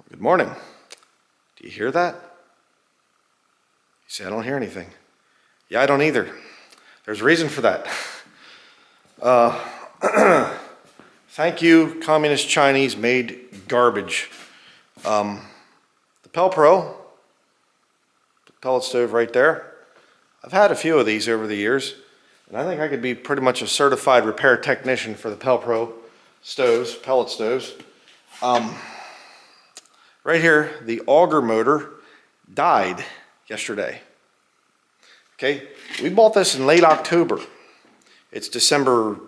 Good morning. Do you hear that? You say, I don't hear anything. Yeah, I don't either. There's a reason for that. Thank you, communist Chinese made garbage. The PelPro, the pellet stove right there. I've had a few of these over the years, and I think I could be pretty much a certified repair technician for the PelPro stoves, pellet stoves. Right here, the auger motor died yesterday. Okay, we bought this in late October. It's December,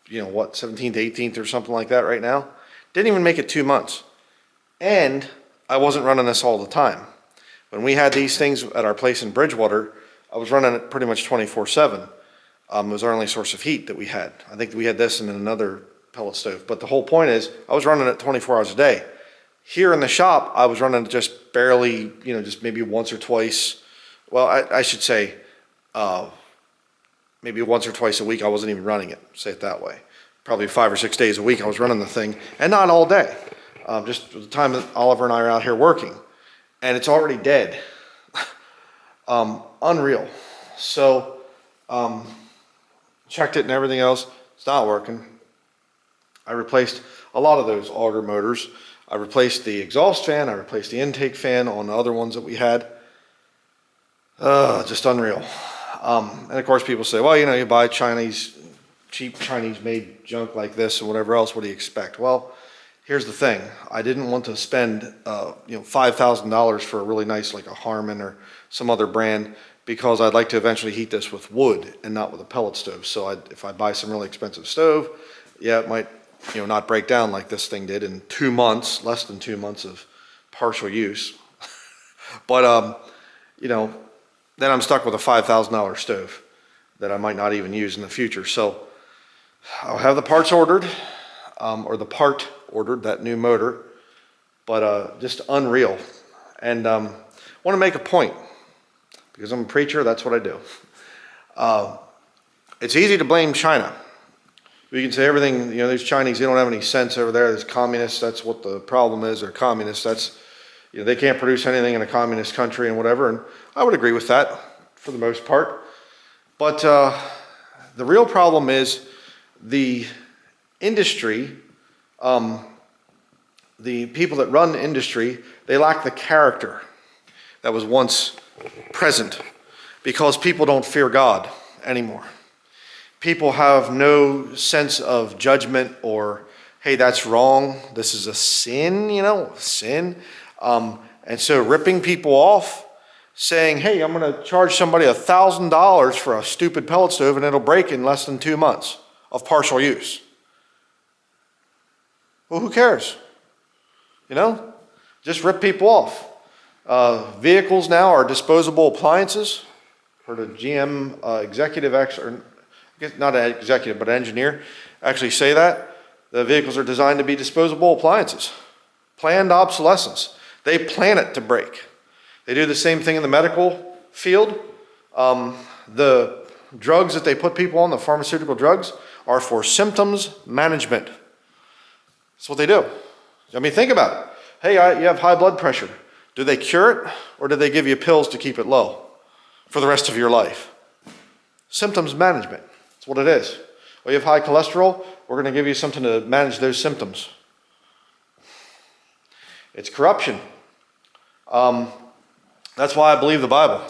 17th, 18th or something like that right now. Didn't even make it 2 months. And I wasn't running this all the time. When we had these things at our place in Bridgewater, I was running it pretty much 24/7. It was our only source of heat that we had. I think we had this and another pellet stove. But the whole point is, I was running it 24 hours a day. Here in the shop, I was running it just barely, just maybe once or twice. Well, I should say, maybe once or twice a week. I wasn't even running it, say it that way. Probably 5 or 6 days a week I was running the thing, and not all day. Just the time that Oliver and I are out here working. And it's already dead. Unreal. So, checked it and everything else. It's not working. I replaced a lot of those auger motors. I replaced the exhaust fan. I replaced the intake fan on the other ones that we had. Just unreal. And of course people say, well, you buy cheap Chinese made junk like this and whatever else, what do you expect? Well, here's the thing. I didn't want to spend, $5,000 for a really nice, like a Harman or some other brand, because I'd like to eventually heat this with wood and not with a pellet stove. So if I buy some really expensive stove, yeah, it might, not break down like this thing did in 2 months, less than 2 months of partial use. But, then I'm stuck with a $5,000 stove that I might not even use in the future. So I'll have the parts ordered, that new motor, but just unreal. And I want to make a point, because I'm a preacher, that's what I do. It's easy to blame China. We can say everything, these Chinese, they don't have any sense over there. There's communists, that's what the problem is. They're communists, that's, they can't produce anything in a communist country and whatever. And I would agree with that for the most part. But the real problem is the industry, the people that run the industry, they lack the character that was once present, because people don't fear God anymore. People have no sense of judgment or, hey, that's wrong, this is a sin, sin. And so ripping people off, saying, hey, I'm going to charge somebody $1,000 for a stupid pellet stove and it'll break in less than 2 months of partial use. Well, who cares? Just rip people off. Vehicles now are disposable appliances. Heard a GM executive, not an executive, but an engineer actually say that. The vehicles are designed to be disposable appliances. Planned obsolescence. They plan it to break. They do the same thing in the medical field. The drugs that they put people on, the pharmaceutical drugs, are for symptoms management. That's what they do. I mean, think about it. Hey, you have high blood pressure. Do they cure it, or do they give you pills to keep it low for the rest of your life? Symptoms management. That's what it is. Well, you have high cholesterol, we're going to give you something to manage those symptoms. It's corruption. That's why I believe the Bible.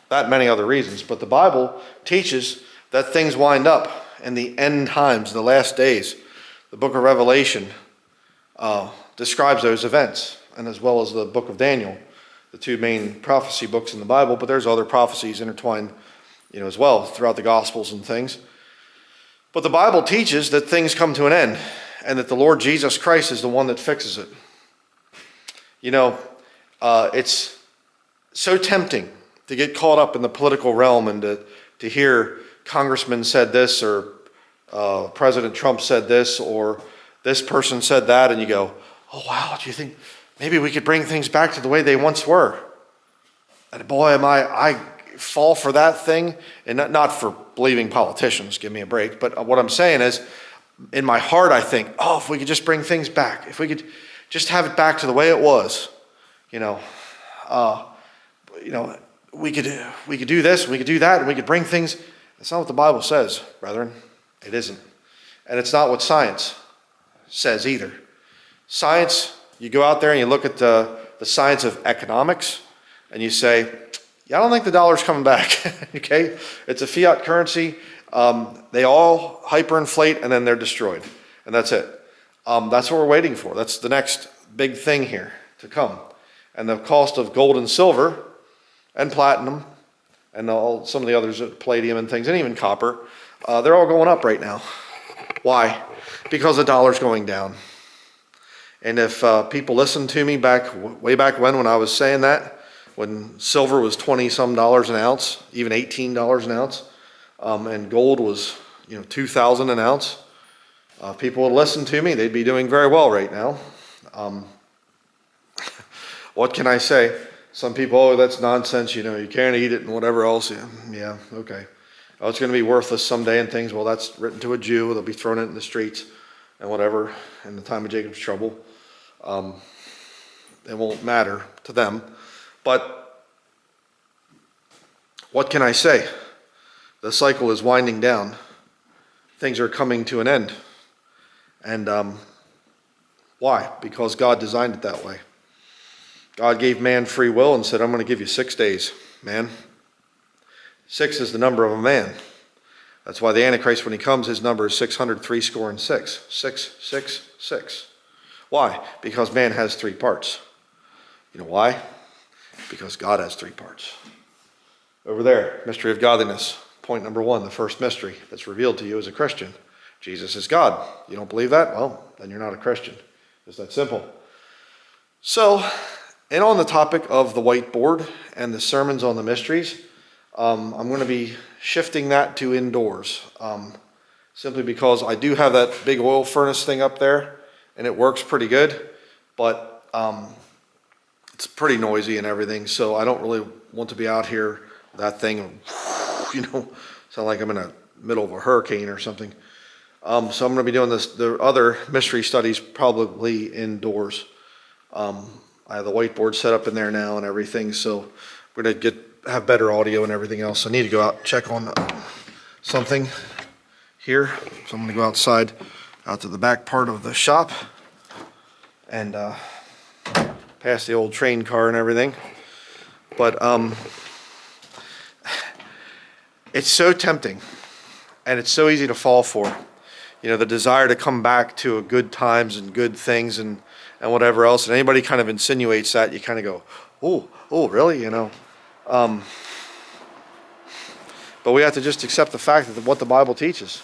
That and many other reasons. But the Bible teaches that things wind up in the end times, the last days. The book of Revelation describes those events, and as well as the book of Daniel, the two main prophecy books in the Bible. But there's other prophecies intertwined, as well throughout the Gospels and things. But the Bible teaches that things come to an end, and that the Lord Jesus Christ is the one that fixes it. It's so tempting to get caught up in the political realm and to hear Congressman said this, or President Trump said this, or this person said that, and you go, oh wow, do you think maybe we could bring things back to the way they once were? And boy, I fall for that thing, and not for believing politicians, give me a break, but what I'm saying is, in my heart I think, oh, if we could just bring things back, if we could Just have it back to the way it was. You know, uh, you know, we could do this, we could do that, and we could bring things. That's not what the Bible says, brethren. It isn't. And it's not what science says either. Science, you go out there and you look at the science of economics, and you say, yeah, I don't think the dollar's coming back. Okay? It's a fiat currency. They all hyperinflate and then they're destroyed. And that's it. That's what we're waiting for. That's the next big thing here to come. And the cost of gold and silver and platinum and some of the others, palladium and things, and even copper, they're all going up right now. Why? Because the dollar's going down. And if people listened to me way back when I was saying that, when silver was $20-some an ounce, even $18 an ounce, and gold was, $2,000 an ounce, people would listen to me. They'd be doing very well right now. What can I say? Some people, oh, that's nonsense. You can't eat it and whatever else. Yeah, okay. Oh, it's going to be worthless someday and things. Well, that's written to a Jew. They'll be throwing it in the streets and whatever in the time of Jacob's trouble. It won't matter to them. But what can I say? The cycle is winding down. Things are coming to an end. And why? Because God designed it that way. God gave man free will and said, I'm going to give you 6 days, man. 6 is the number of a man. That's why the Antichrist, when he comes, his number is 666. 666. Why? Because man has 3 parts. You know why? Because God has 3 parts. Over there, mystery of godliness. Point number 1, the first mystery that's revealed to you as a Christian. Jesus is God. You don't believe that? Well, then you're not a Christian. It's that simple. So, and on the topic of the whiteboard and the sermons on the mysteries, I'm going to be shifting that to indoors. Simply because I do have that big oil furnace thing up there, and it works pretty good, but it's pretty noisy and everything, so I don't really want to be out here with that thing, sound like I'm in the middle of a hurricane or something. So I'm going to be doing the other mystery studies probably indoors. I have the whiteboard set up in there now and everything, so we're going to have better audio and everything else. I need to go out and check on something here, so I'm going to go outside, out to the back part of the shop, and past the old train car and everything. But it's so tempting, and it's so easy to fall for. The desire to come back to good times and good things and whatever else. And anybody kind of insinuates that, you kind of go, oh, really? But we have to just accept the fact that what the Bible teaches.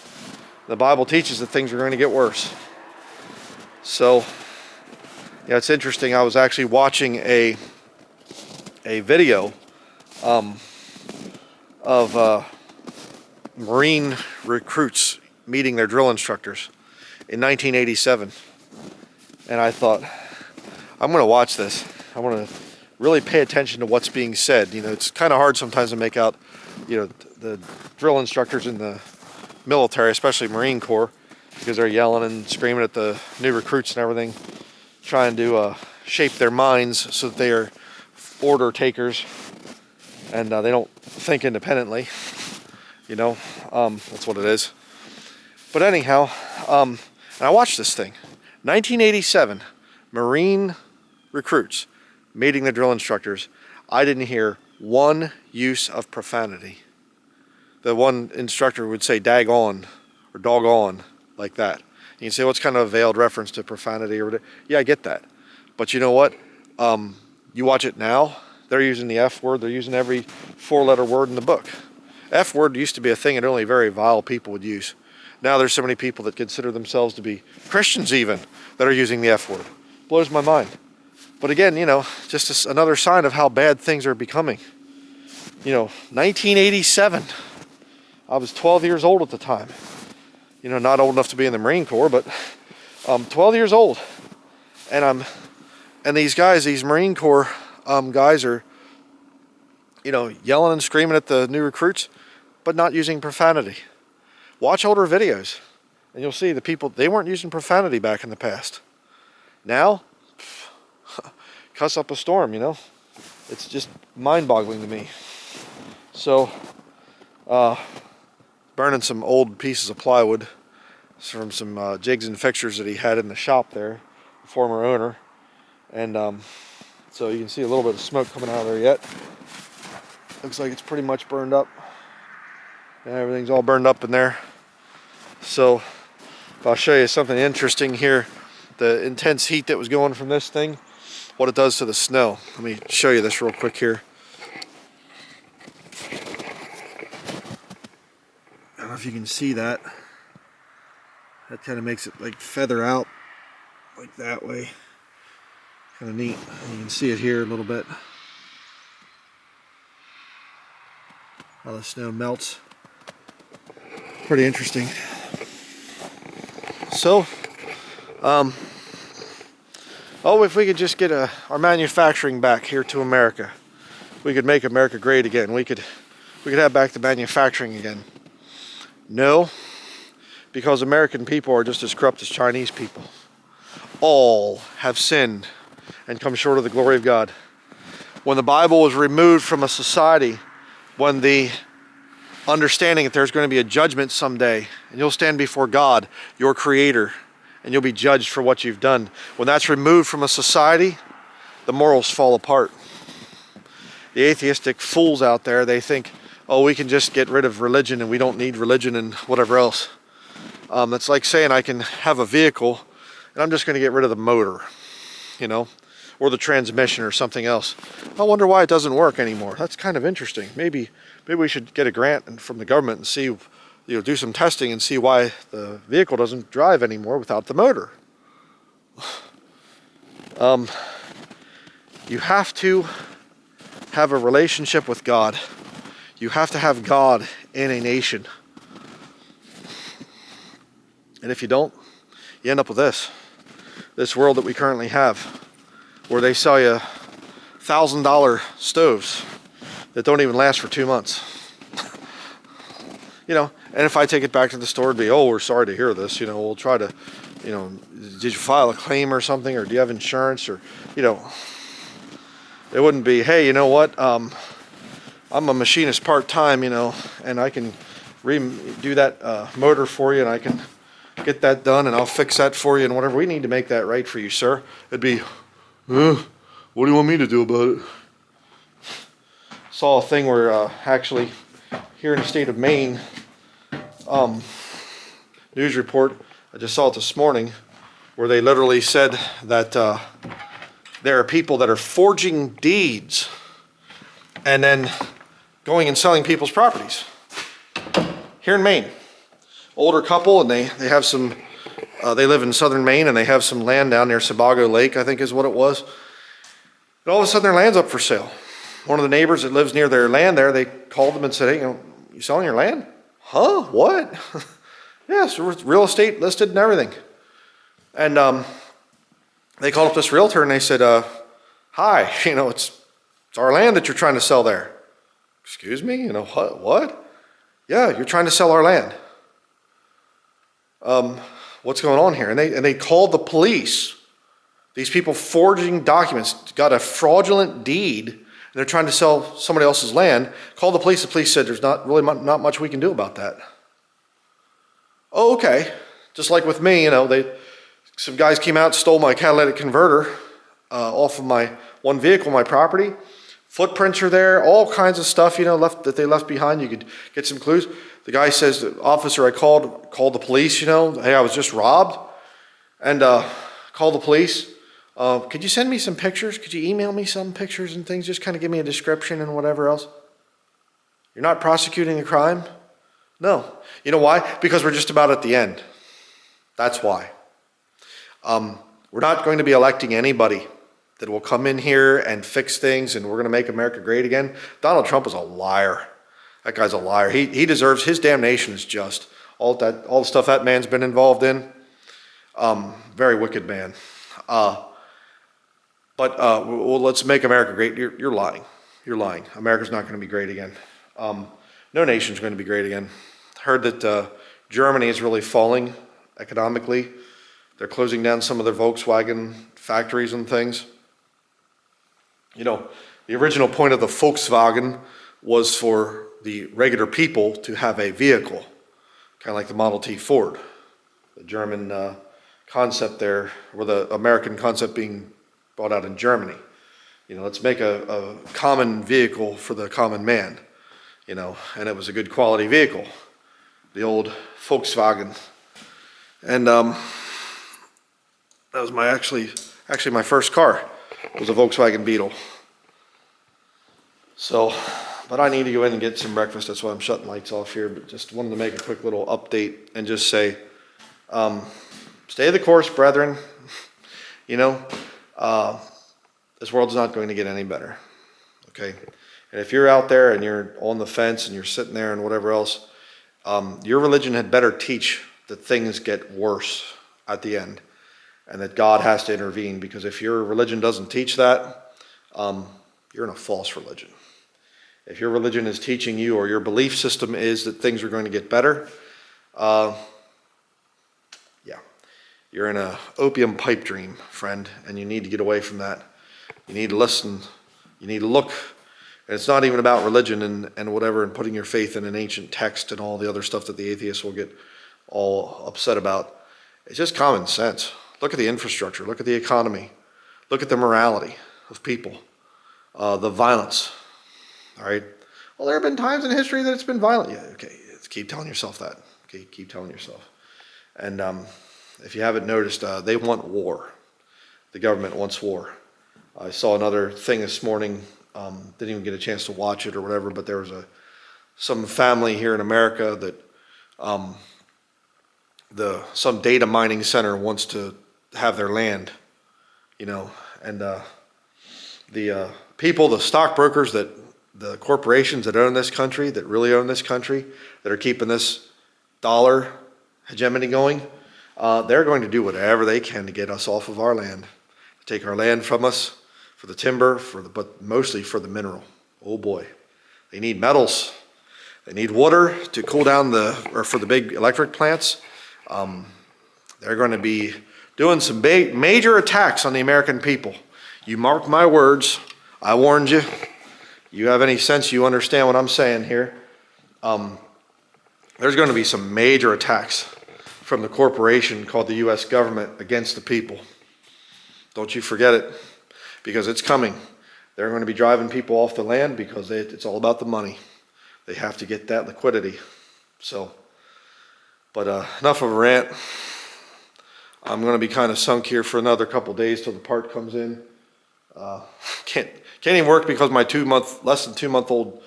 The Bible teaches that things are going to get worse. So, it's interesting. I was actually watching a video of Marine recruits meeting their drill instructors in 1987. And I thought, I'm going to watch this. I want to really pay attention to what's being said. It's kind of hard sometimes to make out, the drill instructors in the military, especially Marine Corps, because they're yelling and screaming at the new recruits and everything, trying to shape their minds so that they are order takers and they don't think independently. That's what it is. But anyhow, and I watched this thing. 1987, Marine recruits meeting the drill instructors. I didn't hear one use of profanity. The one instructor would say dag on or dog on like that. You can say, what's kind of a veiled reference to profanity or whatever. Yeah, I get that. But you know what? You watch it now, they're using the F word. They're using every 4-letter word in the book. F word used to be a thing that only very vile people would use. Now there's so many people that consider themselves to be Christians even that are using the F word. Blows my mind. But again, just another sign of how bad things are becoming. 1987. I was 12 years old at the time. Not old enough to be in the Marine Corps, but 12 years old. And these guys, these Marine Corps guys are, yelling and screaming at the new recruits, but not using profanity. Watch older videos, and you'll see the people, they weren't using profanity back in the past. Now, cuss up a storm, you know? It's just mind-boggling to me. So, burning some old pieces of plywood from some jigs and fixtures that he had in the shop there, the former owner. And so you can see a little bit of smoke coming out of there yet. Looks like it's pretty much burned up. Yeah, everything's all burned up in there. So I'll show you something interesting here. The intense heat that was going from this thing, what it does to the snow. Let me show you this real quick here. I don't know if you can see that. That kind of makes it like feather out like that way. Kind of neat. You can see it here a little bit. How the snow melts. Pretty interesting. So, if we could just get our manufacturing back here to America, we could make America great again. We could have back the manufacturing again. No, because American people are just as corrupt as Chinese people. All have sinned and come short of the glory of God. When the Bible was removed from a society, when the understanding that there's going to be a judgment someday, and you'll stand before God, your creator, and you'll be judged for what you've done. When that's removed from a society, the morals fall apart. The atheistic fools out there, they think, oh, we can just get rid of religion and we don't need religion and whatever else. It's like saying I can have a vehicle and I'm just going to get rid of the motor, you know, or the transmission or something else. I wonder why it doesn't work anymore. That's kind of interesting. Maybe we should get a grant from the government and see, do some testing and see why the vehicle doesn't drive anymore without the motor. You have to have a relationship with God. You have to have God in a nation. And if you don't, you end up with this world that we currently have, where they sell you $1,000 stoves that don't even last for 2 months. And if I take it back to the store, it'd be, oh, we're sorry to hear this. We'll try to, did you file a claim or something, or do you have insurance, or, it wouldn't be, hey, you know what, I'm a machinist part-time, and I can do that motor for you, and I can get that done, and I'll fix that for you, and whatever. We need to make that right for you, sir. It'd be, what do you want me to do about it? Saw a thing where actually here in the state of Maine, news report, I just saw it this morning, where they literally said that there are people that are forging deeds and then going and selling people's properties here in Maine. Older couple, and they have some, they live in southern Maine, and they have some land down near Sebago Lake, I think is what it was. And all of a sudden their land's up for sale. One of the neighbors that lives near their land there, they called them and said, hey, you selling your land? Huh? What? Yes, real estate listed and everything. And they called up this realtor and they said, hi, it's our land that you're trying to sell there. Excuse me? What? Yeah, you're trying to sell our land. What's going on here? And they called the police. These people forging documents, got a fraudulent deed, and they're trying to sell somebody else's land. Called the police. The police said there's not much we can do about that. Oh, okay. Just like with me, some guys came out and stole my catalytic converter off of my one vehicle, my property. Footprints are there, all kinds of stuff, that they left behind. You could get some clues. The guy says, the officer I called the police, hey, I was just robbed. And called the police. Could you send me some pictures? Could you email me some pictures and things? Just kind of give me a description and whatever else. You're not prosecuting a crime? No. You know why? Because we're just about at the end. That's why. We're not going to be electing anybody that will come in here and fix things and we're going to make America great again. Donald Trump is a liar. That guy's a liar. He deserves, his damnation is just. All the stuff that man's been involved in. Very wicked man. Well, let's make America great. You're lying. You're lying. America's not going to be great again. No nation's going to be great again. Heard that Germany is really falling economically. They're closing down some of their Volkswagen factories and things. You know, the original point of the Volkswagen was for the regular people to have a vehicle, kind of like the Model T Ford. The German concept there, or the American concept being brought out in Germany. You know, let's make a common vehicle for the common man, you know, and it was a good quality vehicle, the old Volkswagen. And that was actually my first car, was a Volkswagen Beetle. So, but I need to go in and get some breakfast, that's why I'm shutting lights off here, but just wanted to make a quick little update and just say, stay the course, brethren. You know, this world's not going to get any better, okay? And if you're out there and you're on the fence and you're sitting there and whatever else, your religion had better teach that things get worse at the end and that God has to intervene, because if your religion doesn't teach that, you're in a false religion. If your religion is teaching you, or your belief system is that things are going to get better, yeah, you're in an opium pipe dream, friend, and you need to get away from that. You need to listen. You need to look. And it's not even about religion and whatever, and putting your faith in an ancient text and all the other stuff that the atheists will get all upset about. It's just common sense. Look at the infrastructure. Look at the economy. Look at the morality of people. The violence. All right? Well, there have been times in history that it's been violent. Yeah, okay. Keep telling yourself that. Okay, keep telling yourself. And if you haven't noticed, they want war. The government wants war. I saw another thing this morning, didn't even get a chance to watch it or whatever, but there was some family here in America that some data mining center wants to have their land, you know, and the people, the stockbrokers, the corporations that own this country, that really own this country, that are keeping this dollar hegemony going, they're going to do whatever they can to get us off of our land, take our land from us, for the timber, but mostly for the mineral. Oh boy, they need metals. They need water to cool down for the big electric plants. They're going to be doing some major attacks on the American people. You mark my words. I warned you. You have any sense, you understand what I'm saying here. There's going to be some major attacks from the corporation called the U.S. government against the people. Don't you forget it, because it's coming. They're going to be driving people off the land because it's all about the money. They have to get that liquidity. So, but enough of a rant. I'm going to be kind of sunk here for another couple days till the part comes in. Can't even work because my less than 2 month old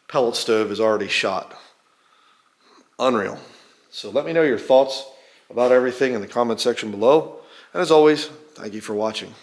pellet stove is already shot. Unreal. So let me know your thoughts about everything in the comment section below. And as always, thank you for watching.